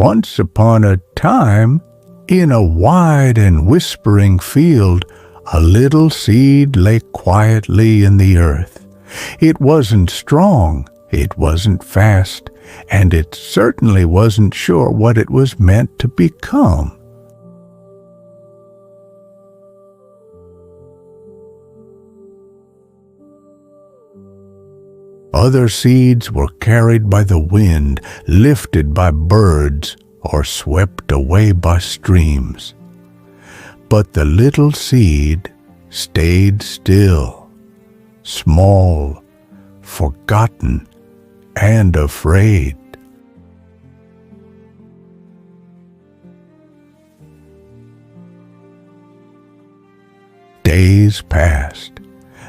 Once upon a time, in a wide and whispering field, a little seed lay quietly in the earth. It wasn't strong, it wasn't fast, and it certainly wasn't sure what it was meant to become. Other seeds were carried by the wind, lifted by birds, or swept away by streams. But the little seed stayed still, small, forgotten, and afraid. Days passed,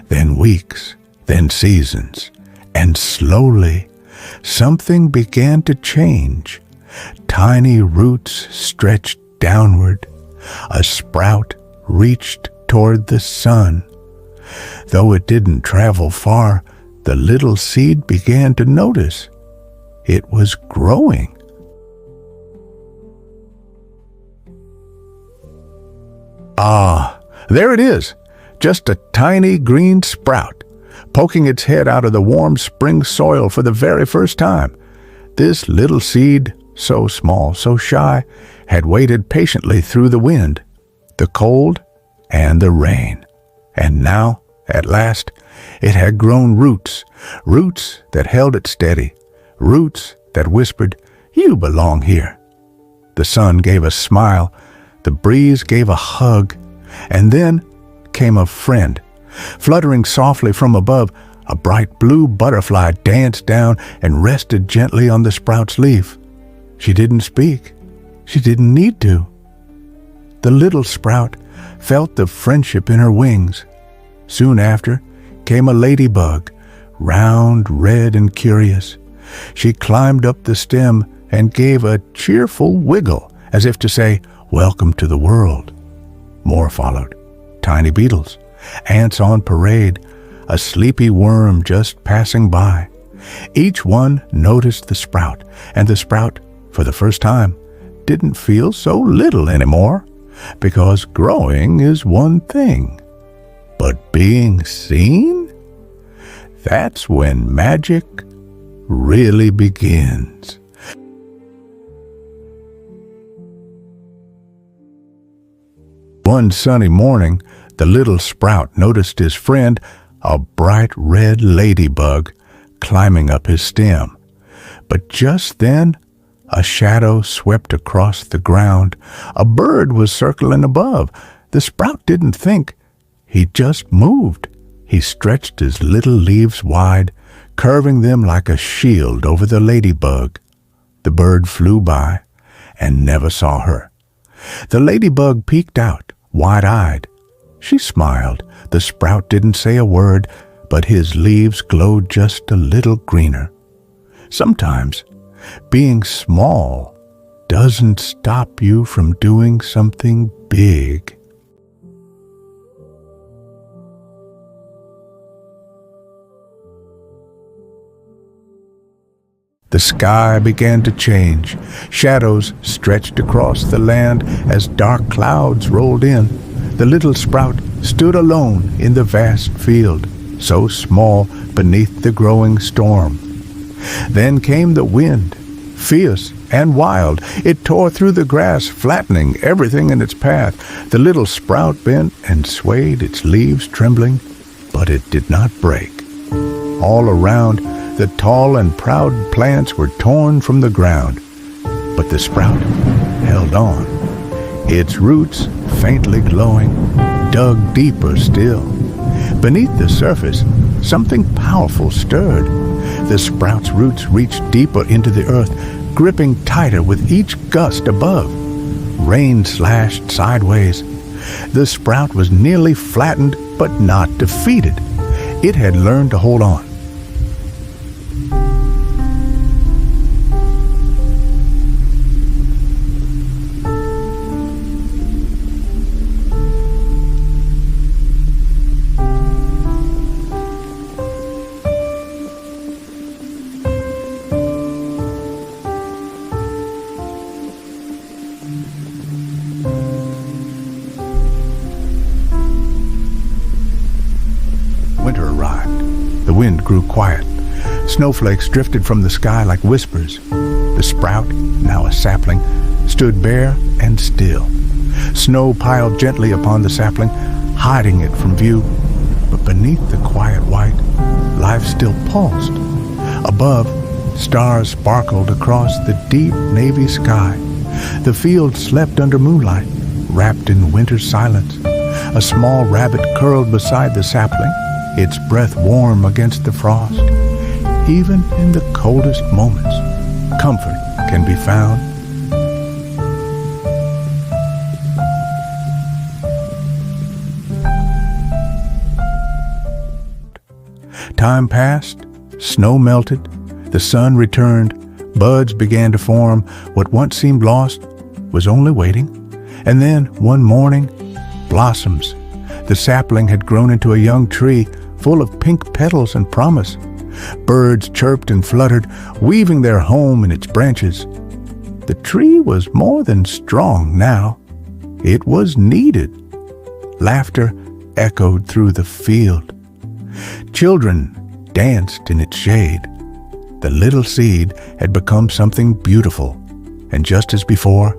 then weeks, then seasons, and slowly something began to change. Tiny roots stretched downward. A sprout reached toward the sun. Though it didn't travel far, the little seed began to notice. It was growing. Ah, there it is, just a tiny green sprout, poking its head out of the warm spring soil for the very first time. This little seed, so small, so shy, had waited patiently through the wind, the cold, and the rain. And now, at last, it had grown roots, roots that held it steady, roots that whispered, "You belong here." The sun gave a smile, the breeze gave a hug, and then came a friend. Fluttering softly from above, a bright blue butterfly danced down and rested gently on the sprout's leaf. She didn't speak. She didn't need to. The little sprout felt the friendship in her wings. Soon after came a ladybug, round, red, and curious. She climbed up the stem and gave a cheerful wiggle, as if to say, "Welcome to the world." More followed. Tiny beetles, ants on parade, a sleepy worm just passing by. Each one noticed the sprout, and the sprout, for the first time, didn't feel so little anymore, because growing is one thing. But being seen? That's when magic really begins. One sunny morning, the little sprout noticed his friend, a bright red ladybug, climbing up his stem. But just then, a shadow swept across the ground. A bird was circling above. The sprout didn't think. He just moved. He stretched his little leaves wide, curving them like a shield over the ladybug. The bird flew by and never saw her. The ladybug peeked out, wide-eyed. She smiled. The sprout didn't say a word, but his leaves glowed just a little greener. Sometimes, being small doesn't stop you from doing something big. The sky began to change. Shadows stretched across the land as dark clouds rolled in. The little sprout stood alone in the vast field, so small beneath the growing storm. Then came the wind, fierce and wild. It tore through the grass, flattening everything in its path. The little sprout bent and swayed, its leaves trembling, but it did not break. All around, the tall and proud plants were torn from the ground, but the sprout held on. Its roots, faintly glowing, dug deeper still. Beneath the surface, something powerful stirred. The sprout's roots reached deeper into the earth, gripping tighter with each gust above. Rain slashed sideways. The sprout was nearly flattened, but not defeated. It had learned to hold on. grew quiet. Snowflakes drifted from the sky like whispers. The sprout, now a sapling, stood bare and still. Snow piled gently upon the sapling, hiding it from view. But beneath the quiet white, life still pulsed. Above, stars sparkled across the deep navy sky. The field slept under moonlight, wrapped in winter's silence. A small rabbit curled beside the sapling, its breath warm against the frost. Even in the coldest moments, comfort can be found. Time passed, snow melted, the sun returned, buds began to form. What once seemed lost was only waiting. And then, one morning, blossoms. The sapling had grown into a young tree full of pink petals and promise. Birds chirped and fluttered, weaving their home in its branches. The tree was more than strong now. It was needed. Laughter echoed through the field. Children danced in its shade. The little seed had become something beautiful. And just as before,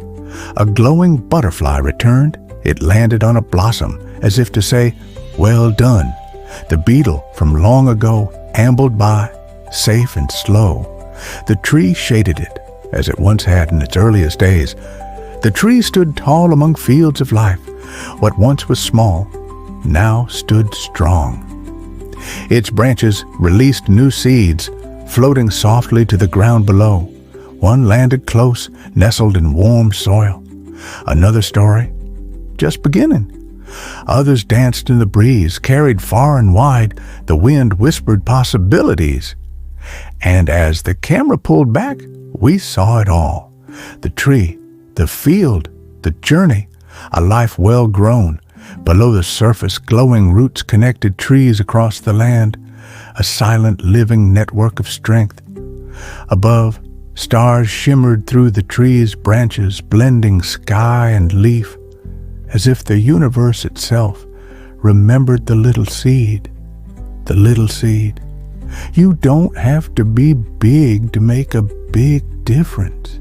a glowing butterfly returned. It landed on a blossom, as if to say, "Well done." The beetle from long ago ambled by, safe and slow. The tree shaded it, as it once had in its earliest days. The tree stood tall among fields of life. What once was small, now stood strong. Its branches released new seeds, floating softly to the ground below. One landed close, nestled in warm soil. Another story, just beginning. Others danced in the breeze, carried far and wide. The wind whispered possibilities. And as the camera pulled back, we saw it all. The tree, the field, the journey, a life well grown. Below the surface, glowing roots connected trees across the land, a silent living network of strength. Above, stars shimmered through the trees' branches, blending sky and leaf, as if the universe itself remembered the little seed. The little seed. You don't have to be big to make a big difference.